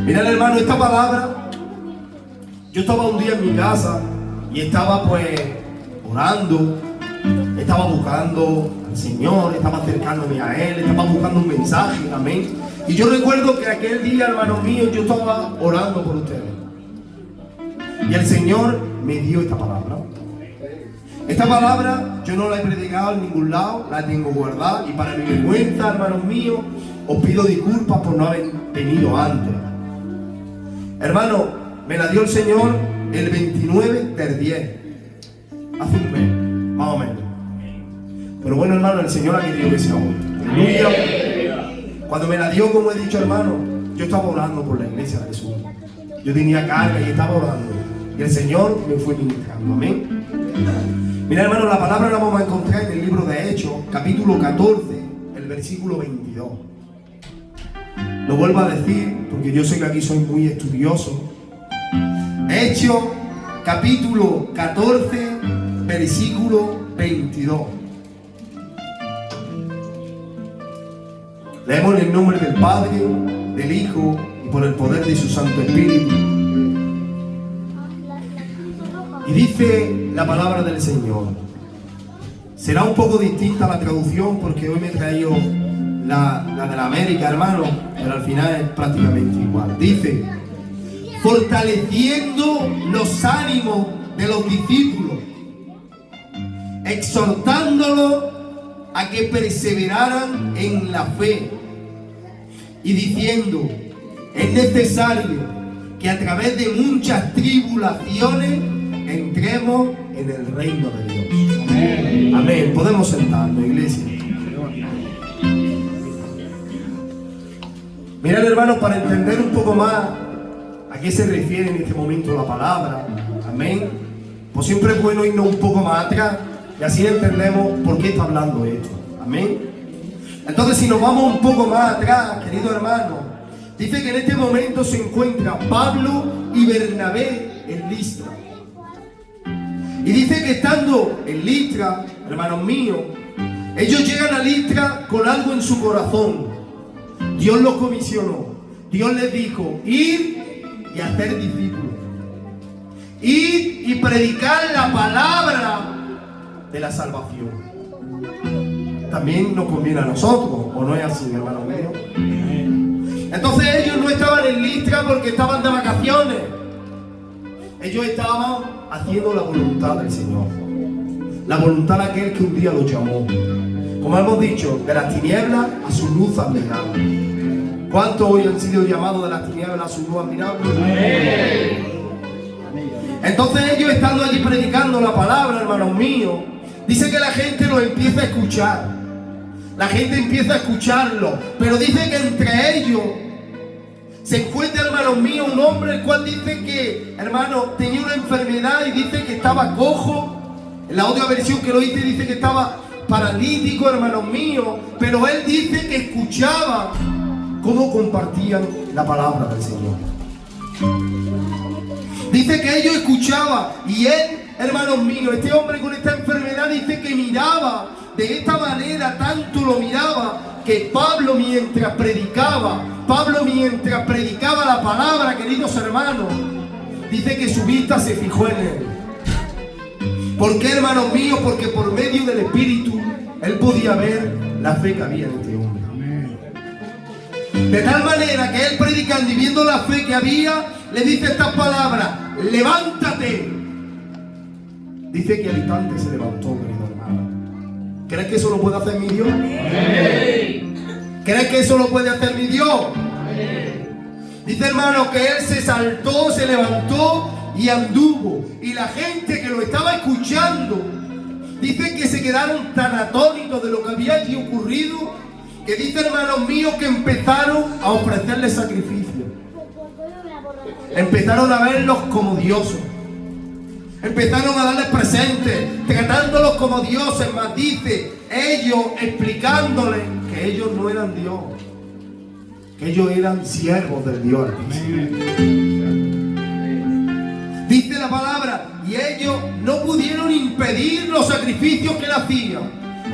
Mirad, hermano, esta palabra, yo estaba un día en mi casa y estaba pues orando, estaba buscando al Señor, estaba acercándome a Él, estaba buscando un mensaje, amén. Y yo recuerdo que aquel día, hermanos míos, yo estaba orando por ustedes. Y el Señor me dio esta palabra. Esta palabra yo no la he predicado en ningún lado, la tengo guardada, y para mi vergüenza, hermanos míos, os pido disculpas por no haber venido antes. Hermano, me la dio el Señor el 29 del 10, hace un mes, más o menos. Pero bueno, hermano, el Señor ha querido que sea hoy. Aleluya. Cuando me la dio, como he dicho, hermano, yo estaba orando por la iglesia de Jesús. Yo tenía carga y estaba orando. Y el Señor me fue ministrando. Amén. Mira, hermano, la palabra la vamos a encontrar en el libro de Hechos, capítulo 14, el versículo 22. Lo vuelvo a decir, porque yo sé que aquí soy muy estudioso. Hechos, capítulo 14, versículo 22. Leemos en el nombre del Padre, del Hijo y por el poder de su Santo Espíritu. Y dice la palabra del Señor. Será un poco distinta la traducción porque hoy me he traído la de la América, hermano, pero al final es prácticamente igual. Dice: fortaleciendo los ánimos de los discípulos, exhortándolos a que perseveraran en la fe, y diciendo: es necesario que a través de muchas tribulaciones entremos en el reino de Dios. Amén. Amén. Podemos sentarnos, iglesia. Mirad, hermanos, para entender un poco más a qué se refiere en este momento la palabra, amén, pues siempre es bueno irnos un poco más atrás y así entendemos por qué está hablando esto, amén. Entonces, si nos vamos un poco más atrás, querido hermano, dice que en este momento se encuentran Pablo y Bernabé en Listra. Y dice que estando en Listra, hermanos míos, ellos llegan a Listra con algo en su corazón. Dios los comisionó. Dios les dijo: ir y hacer discípulos. Ir y predicar la palabra de la salvación. También nos conviene a nosotros, ¿o no es así, hermanos míos? Entonces ellos no estaban en Listra porque estaban de vacaciones. Ellos estaban haciendo la voluntad del Señor, la voluntad de aquel que un día los llamó, como hemos dicho, de las tinieblas a su luz admirable. ¿Cuántos hoy han sido llamados de las tinieblas a su luz admirable? Entonces ellos, estando allí predicando la palabra, hermanos míos, dice que la gente los empieza a escuchar. La gente empieza a escucharlo, pero dice que entre ellos se encuentra, hermanos míos, un hombre el cual dice que, hermano, tenía una enfermedad y dice que estaba cojo. En la otra versión que lo dice que estaba paralítico, hermanos míos, pero él dice que escuchaba cómo compartían la palabra del Señor. Dice que ellos escuchaban y él, hermanos míos, este hombre con esta enfermedad dice que miraba de esta manera, tanto lo miraba, que Pablo mientras predicaba la palabra, queridos hermanos, dice que su vista se fijó en él. ¿Por qué, hermanos míos? Porque por medio del Espíritu él podía ver la fe que había en este hombre. De tal manera que él, predicando y viendo la fe que había, le dice estas palabras: levántate. Dice que al instante se levantó, querido hermano. ¿Crees que eso lo puede hacer mi Dios? ¿Crees que eso lo puede hacer mi Dios? Dice, hermano, que él se saltó, se levantó y anduvo. Y la gente que lo estaba escuchando, dice que se quedaron tan atónitos de lo que había allí ocurrido, que dice, hermanos míos, que empezaron a ofrecerle sacrificios. Empezaron a verlos como dioses. Empezaron a darles presentes, tratándolos como dioses. Más dice, ellos explicándoles que ellos no eran Dios, que ellos eran siervos del Dios Altísimo. Dice la palabra, y ellos no pudieron impedir los sacrificios que él hacía.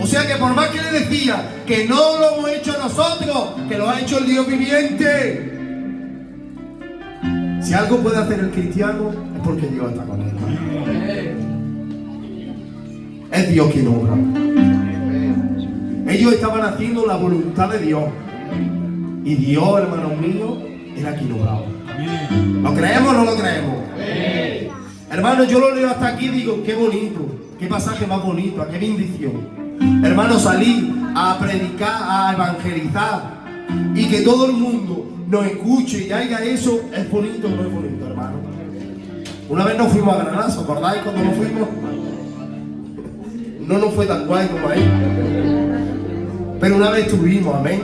O sea que por más que le decía que no lo hemos hecho nosotros, que lo ha hecho el Dios viviente, Si algo puede hacer el cristiano es porque Dios está con él. Es Dios quien obra. Ellos estaban haciendo la voluntad de Dios. Y Dios, hermanos míos, era quien obraba. ¿Lo creemos o no lo creemos? Hermanos, yo lo leo hasta aquí y digo, qué bonito, qué pasaje más bonito, qué bendición. Hermanos, salir a predicar, a evangelizar y que todo el mundo nos escuche y haga eso, ¿es bonito o no es bonito, hermano? Una vez nos fuimos a Granada, ¿os acordáis cuando nos fuimos? No nos fue tan guay como ahí, pero una vez estuvimos, amén.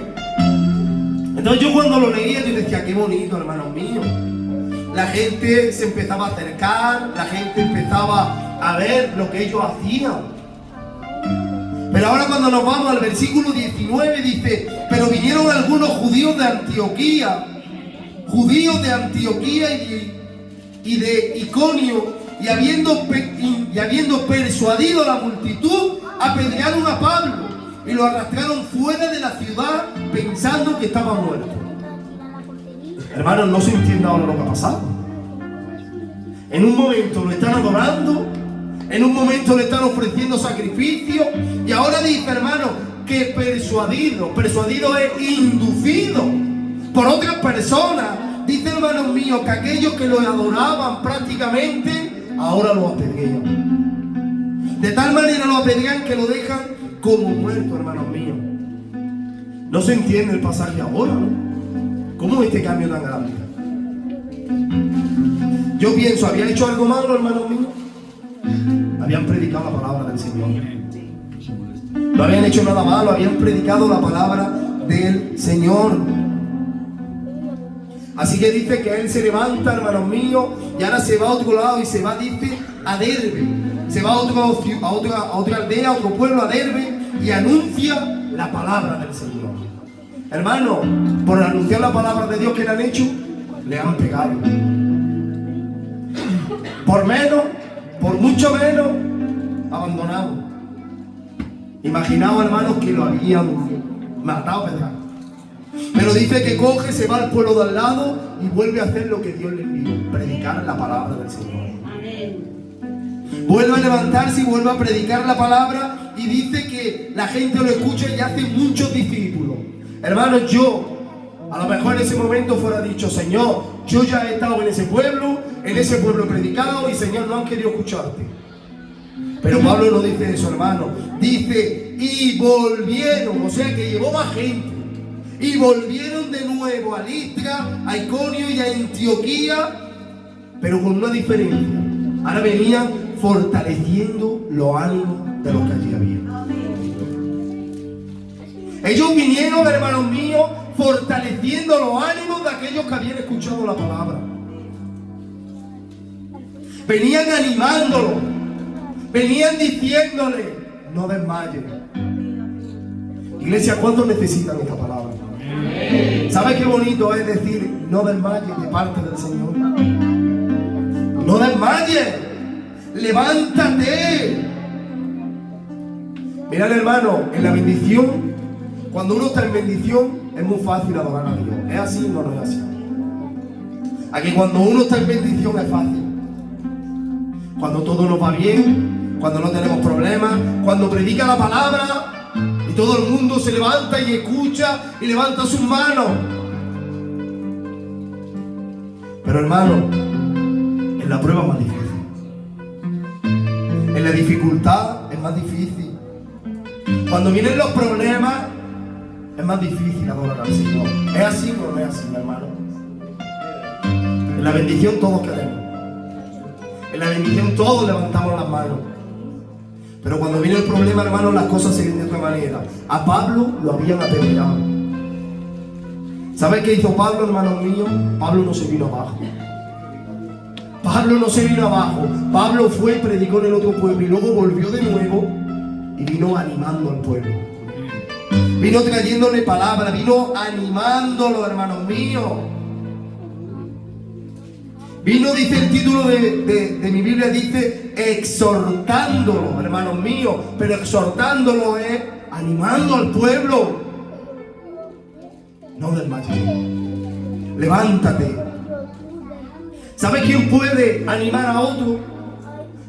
Entonces yo cuando lo leía yo decía, qué bonito, hermanos míos. La gente se empezaba a acercar, la gente empezaba a ver lo que ellos hacían. Pero ahora cuando nos vamos al versículo 19 dice, pero vinieron algunos judíos de Antioquía y de Iconio, y habiendo persuadido a la multitud, apedrearon a Pablo y lo arrastraron fuera de la ciudad pensando que estaba muerto. Hermanos, no se entiende ahora lo que ha pasado. En un momento lo están adorando, en un momento le están ofreciendo sacrificio, y ahora dice, hermano, que persuadido es inducido por otras personas. Dice, hermanos míos, que aquellos que lo adoraban prácticamente, ahora lo apedrean. De tal manera lo apedrean que lo dejan como muerto, hermanos míos. No se entiende el pasaje ahora, ¿no? ¿Cómo este cambio tan grande? Yo pienso, ¿habían hecho algo malo, hermanos míos? Habían predicado la palabra del Señor. No habían hecho nada malo, habían predicado la palabra del Señor. Así que dice que él se levanta, hermanos míos, y ahora se va a otro lado y se va, dice, a Derbe. Se va a otra aldea, a otro pueblo, a Derbe, y anuncia la palabra del Señor. Hermano, por anunciar la palabra de Dios que le han hecho, le han pegado. Por mucho menos, abandonado. Imaginaos, hermanos, que lo habían matado, ¿verdad? Pero dice que coge, se va al pueblo de al lado y vuelve a hacer lo que Dios le envió, predicar la palabra del Señor. Vuelve a levantarse y vuelve a predicar la palabra, y dice que la gente lo escucha y hace muchos discípulos. Hermanos, yo a lo mejor en ese momento fuera dicho, Señor, yo ya he estado en ese pueblo he predicado, y Señor, no han querido escucharte. Pero Pablo no dice eso, hermano. Dice, y volvieron, o sea que llevó más gente, y volvieron de nuevo a Listra, a Iconio y a Antioquía, pero con una diferencia. Ahora venían fortaleciendo los ánimos de los que allí había. Ellos vinieron, hermanos míos, fortaleciendo los ánimos de aquellos que habían escuchado la palabra. Venían animándolo, venían diciéndole, no desmayes. Iglesia, ¿cuántos necesitan esta palabra? ¿Sabe qué bonito es decir, no desmayes de parte del Señor? No desmayes, levántate. Mirad, hermano, en la bendición, cuando uno está en bendición, es muy fácil adorar a Dios. ¿Es así o no es así? Aquí cuando uno está en bendición es fácil. Cuando todo nos va bien, cuando no tenemos problemas, cuando predica la palabra y todo el mundo se levanta y escucha y levanta sus manos. Pero hermano, en la prueba es más difícil. En la dificultad es más difícil. Cuando vienen los problemas es más difícil adorar al Señor. ¿Es así o no es así, mi hermano? En la bendición todos queremos. En la bendición todos levantamos las manos. Pero cuando viene el problema, hermano, las cosas se ven de otra manera. A Pablo lo habían apedreado. ¿Sabes qué hizo Pablo, hermanos míos? Pablo no se vino abajo. Pablo no se vino abajo. Pablo fue y predicó en el otro pueblo y luego volvió de nuevo y vino animando al pueblo. Vino trayéndole palabra, vino animándolo, hermanos míos. Vino, dice el título de mi Biblia, dice exhortándolo, hermanos míos. Pero exhortándolo es animando al pueblo. No desmayes. Levántate. ¿Sabes quién puede animar a otro?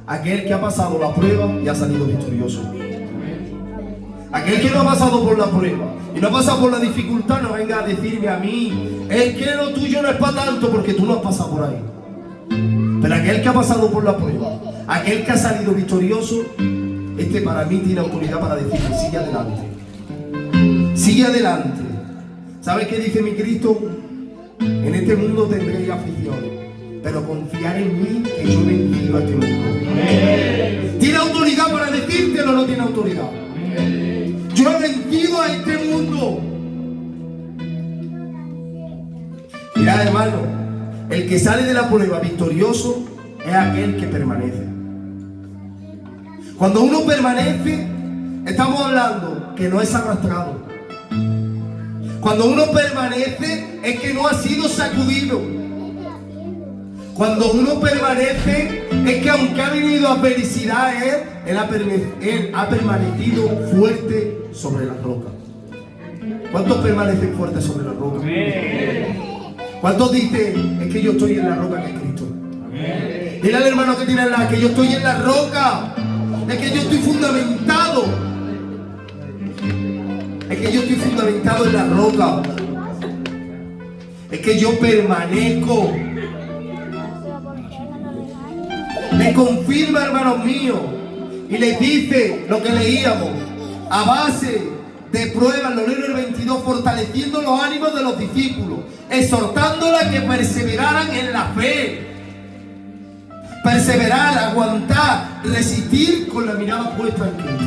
Aquel que ha pasado la prueba y ha salido victorioso. Aquel que no ha pasado por la prueba y no ha pasado por la dificultad, no venga a decirme a mí, es que lo tuyo no es para tanto porque tú no has pasado por ahí. Pero aquel que ha pasado por la prueba, aquel que ha salido victorioso, este para mí tiene autoridad para decirle, sigue adelante. Sigue adelante. ¿Sabes qué dice mi Cristo? En este mundo tendréis aflicciones, pero confiar en mí que yo he vencido a este mundo. ¿Tiene autoridad para decírtelo o no tiene autoridad? Yo he vencido a este mundo. Mirad, hermano, el que sale de la prueba victorioso es aquel que permanece. Cuando uno permanece, estamos hablando que no es arrastrado. Cuando uno permanece, es que no ha sido sacudido. Cuando uno permanece, es que aunque ha venido adversidad, él ha permanecido fuerte sobre la roca. ¿Cuántos permanecen fuertes sobre la roca? ¿Cuántos dicen, es que yo estoy en la roca que es Cristo? Dile al hermano que tiene al lado, que yo estoy en la roca. Es que yo estoy fundamentado. Es que yo estoy fundamentado en la roca. Es que yo permanezco. Me confirma, hermanos míos, y les dice lo que leíamos, a base de pruebas, lo leo en el 22, fortaleciendo los ánimos de los discípulos, exhortándolos a que perseveraran en la fe. Perseverar, aguantar, resistir con la mirada puesta en Cristo.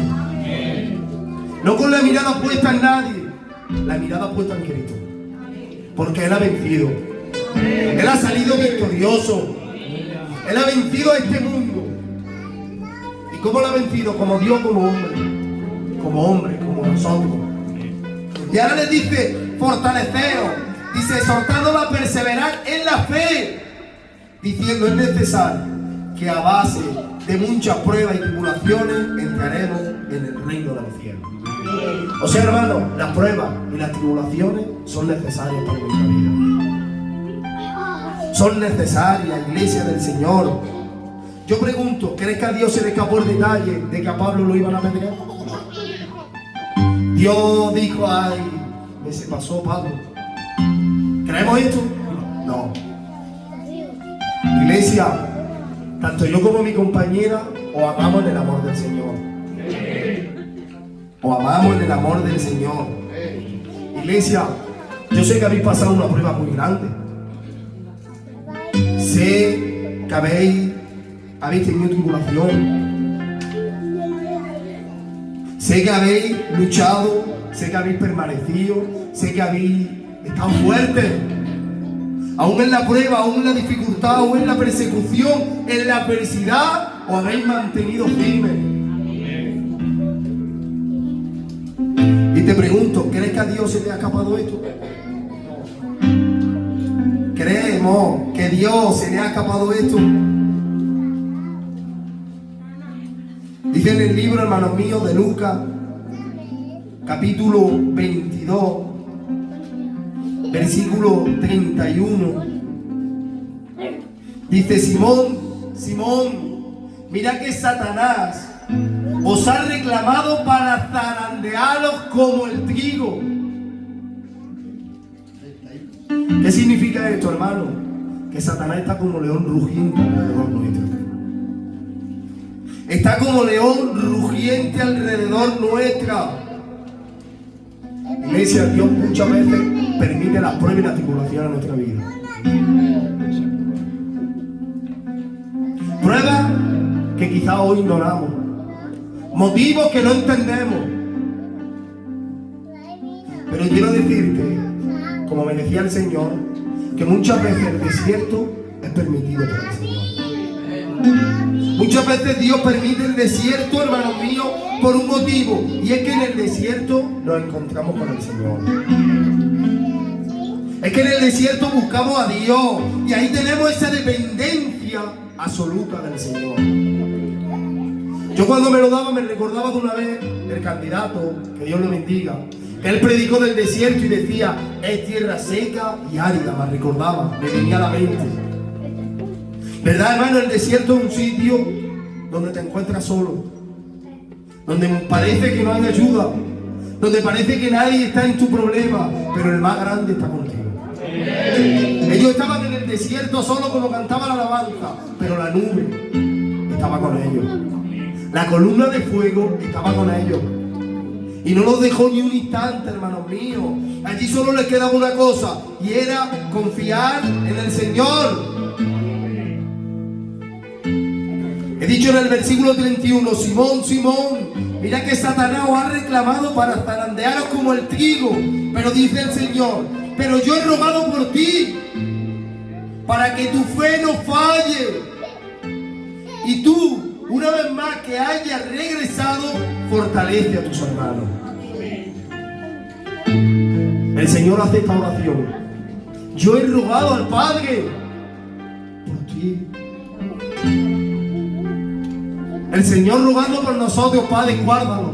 No con la mirada puesta en nadie, la mirada puesta en Cristo. Porque Él ha vencido. Él ha salido victorioso. Él ha vencido a este mundo. ¿Y cómo lo ha vencido? Como Dios, como hombre, como nosotros. Y ahora les dice, fortaleceos. Dice, exhortándolos a perseverar en la fe. Diciendo, es necesario que a base de muchas pruebas y tribulaciones entraremos en el reino de los cielos. O sea, hermanos, las pruebas y las tribulaciones son necesarias para nuestra vida. Son necesarias, iglesia del Señor. Yo pregunto, ¿crees que a Dios se le escapó el detalle de que a Pablo lo iban a apedrear? Dios dijo, ay, me se pasó Pablo. ¿Creemos esto? No. Iglesia, tanto yo como mi compañera os amamos en el amor del Señor. Os amamos en el amor del Señor. Iglesia, yo sé que habéis pasado una prueba muy grande. Sé que habéis tenido tribulación. Sé que habéis luchado. Sé que habéis permanecido. Sé que habéis estado fuertes. Aún en la prueba, aún en la dificultad, aún en la persecución, en la adversidad, os habéis mantenido firmes. Y te pregunto, ¿crees que a Dios se le ha escapado esto? Creemos que a Dios se le ha escapado esto. Dice en el libro, hermanos míos, de Lucas, capítulo 22, versículo 31. Dice, Simón, mira que Satanás os ha reclamado para zarandearos como el trigo. ¿Qué significa esto, hermano? Que Satanás está como león rugiente alrededor nuestro. Está como león rugiente alrededor nuestra. Iglesia, Dios muchas veces permite las pruebas y las tribulaciones en nuestra vida. Pruebas que quizás hoy ignoramos. Motivos que no entendemos. Pero quiero decirte, como me decía el Señor, que muchas veces el desierto es permitido por el Señor. Muchas veces Dios permite el desierto, hermanos míos, por un motivo. Y es que en el desierto nos encontramos con el Señor. Es que en el desierto buscamos a Dios. Y ahí tenemos esa dependencia absoluta del Señor. Yo cuando me lo daba me recordaba de una vez el candidato, que Dios lo bendiga. Él predicó del desierto y decía, es tierra seca y árida, me recordaba, me venía a la mente. ¿Verdad, hermano? El desierto es un sitio donde te encuentras solo, donde parece que no hay ayuda, donde parece que nadie está en tu problema, pero el más grande está contigo. Ellos estaban en el desierto solo como cantaba la alabanza, pero la nube estaba con ellos. La columna de fuego estaba con ellos. Y no los dejó ni un instante, hermanos míos. Allí solo les quedaba una cosa, y era confiar en el Señor. He dicho en el versículo 31, Simón, Simón, mira que Satanás os ha reclamado para zarandearos como el trigo. Pero dice el Señor, pero yo he rogado por ti, para que tu fe no falle. Y tú, una vez más que hayas regresado, fortalece a tus hermanos. El Señor hace esta oración. Yo he rogado al Padre por ti. El Señor rogando por nosotros, Padre, guárdalo.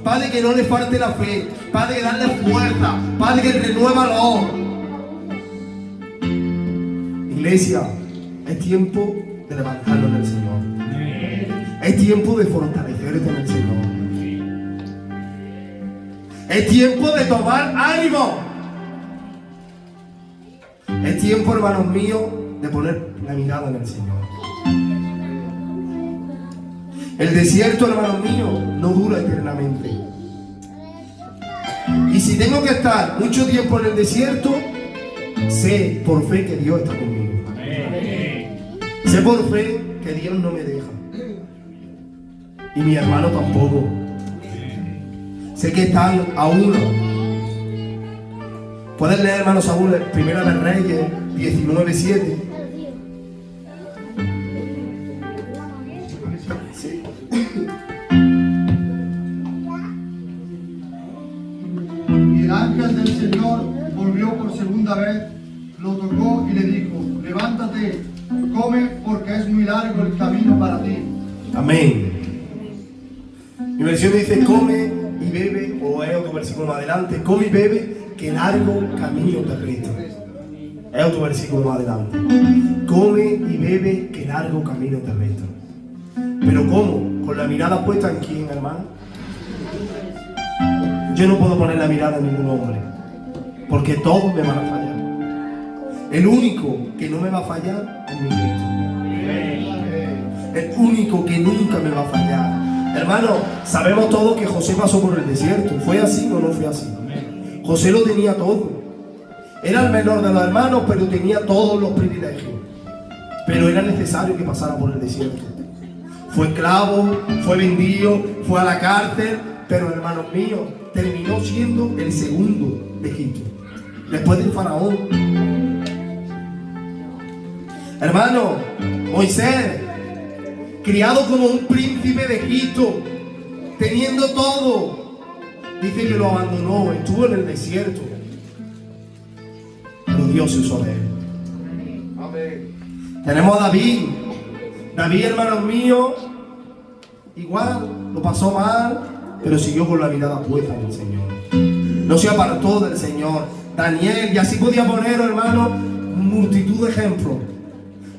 Padre, que no le falte la fe. Padre, que darle fuerza. Padre, que renuévalo. Iglesia, es tiempo de levantarnos en el Señor. Es tiempo de fortalecerte en el Señor. Es tiempo de tomar ánimo. Es tiempo, hermanos míos, de poner la mirada en el Señor. El desierto, hermanos míos, no dura eternamente. Y si tengo que estar mucho tiempo en el desierto, sé por fe que Dios está conmigo. Sé por fe que Dios no me deja. Y mi hermano tampoco. Sé que están a uno. Pueden leer, hermanos, aún Primera de Reyes 19:7. Y el ángel del Señor volvió por segunda vez, lo tocó y le dijo, levántate, come, porque es muy largo el camino para ti. Amén. Mi versión dice, come y bebe, o es otro versículo más adelante, come y bebe, que largo camino te resta. Es otro versículo más adelante. Come y bebe, que largo camino te resta. Pero ¿cómo? ¿Con la mirada puesta en quién, hermano? Yo no puedo poner la mirada en ningún hombre, porque todos me van a fallar. El único que no me va a fallar es mi Cristo. El único que nunca me va a fallar. Hermano, sabemos todos que José pasó por el desierto. ¿Fue así o no fue así? José lo tenía todo. Era el menor de los hermanos, pero tenía todos los privilegios. Pero era necesario que pasara por el desierto. Fue esclavo, fue vendido, fue a la cárcel, pero hermanos míos, terminó siendo el segundo de Egipto, después del faraón. Hermano, Moisés, criado como un príncipe de Egipto, teniendo todo, dice que lo abandonó, estuvo en el desierto, pero Dios se usó de él. Amén. Tenemos a David. David, hermanos míos, igual lo pasó mal, pero siguió con la mirada puesta en el Señor. No se apartó del Señor. Daniel, y así podía poner, hermano, multitud de ejemplos.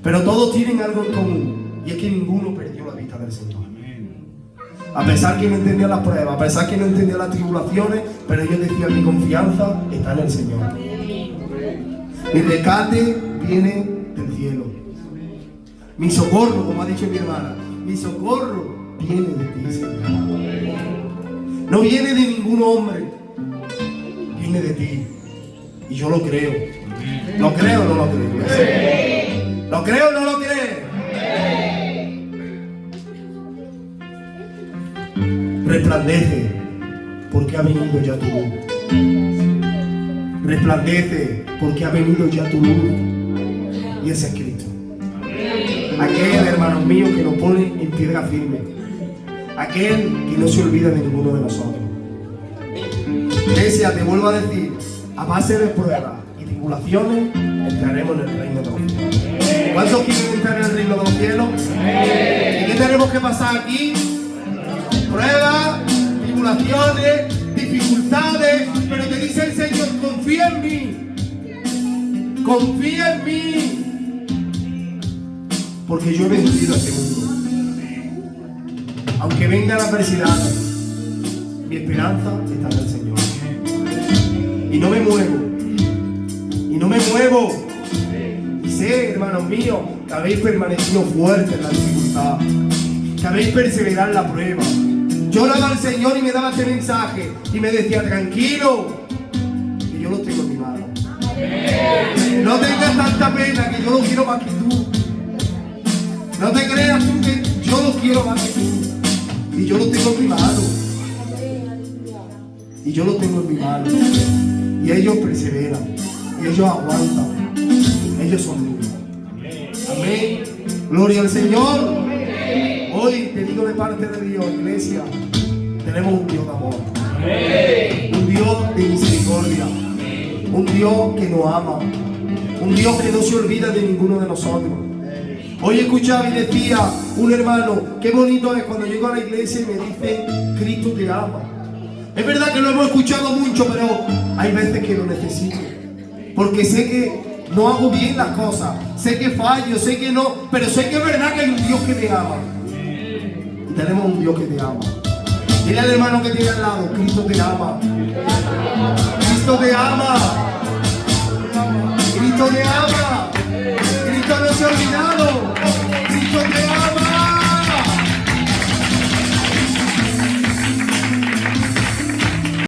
Pero todos tienen algo en común, y es que ninguno perdió la vista del Señor. A pesar que no entendía las pruebas, a pesar que no entendía las tribulaciones, pero ellos decían, mi confianza está en el Señor. Mi rescate viene del cielo. Mi socorro, como ha dicho mi hermana, mi socorro viene de ti, Señor. No viene de ningún hombre, viene de ti. Y yo lo creo. ¿Lo creo o no lo creo? ¿Lo creo o no lo creo? Resplandece, porque ha venido ya tu luz. Resplandece, porque ha venido ya tu luz. Y ese es Cristo. Aquel, hermanos míos, que nos pone en piedra firme. Aquel que no se olvida de ninguno de nosotros. Iglesia, te vuelvo a decir, a base de pruebas y tribulaciones, entraremos en el reino de los cielos. ¿Cuántos quieren entrar en el reino de los cielos? ¿Y qué tenemos que pasar aquí? Pruebas, tribulaciones, dificultades, pero te dice el Señor, confía en mí. Confía en mí. porque yo he vencido a este mundo. Aunque venga la adversidad, mi esperanza está en el Señor. Y no me muevo. Y no me muevo. Y sé, hermanos míos, que habéis permanecido fuertes en la dificultad, que habéis perseverado en la prueba. Yo oraba al Señor y me daba este mensaje y me decía: tranquilo, que yo lo tengo en mi mano. No tengas tanta pena, que yo lo quiero más que tú. No te creas tú, que yo lo quiero más que tú. Y yo lo tengo en mi mano. Y yo lo tengo en mi mano. Y ellos perseveran. Y ellos aguantan. Ellos son míos. Amén. Gloria al Señor. Hoy te digo de parte de Dios, iglesia, tenemos un Dios de amor. Un Dios de misericordia. Un Dios que nos ama. Un Dios que no se olvida de ninguno de nosotros. Hoy escuchaba y decía un hermano: qué bonito es cuando llego a la iglesia y me dice: Cristo te ama. Es verdad que lo hemos escuchado mucho, pero hay veces que lo necesito. Porque sé que no hago bien las cosas. Sé que fallo, sé que no. Pero sé que es verdad que hay un Dios que me ama. Y tenemos un Dios que te ama. Dile al hermano que tiene al lado: Cristo te ama. Cristo te ama. Cristo te ama. Cristo no se ha olvidado.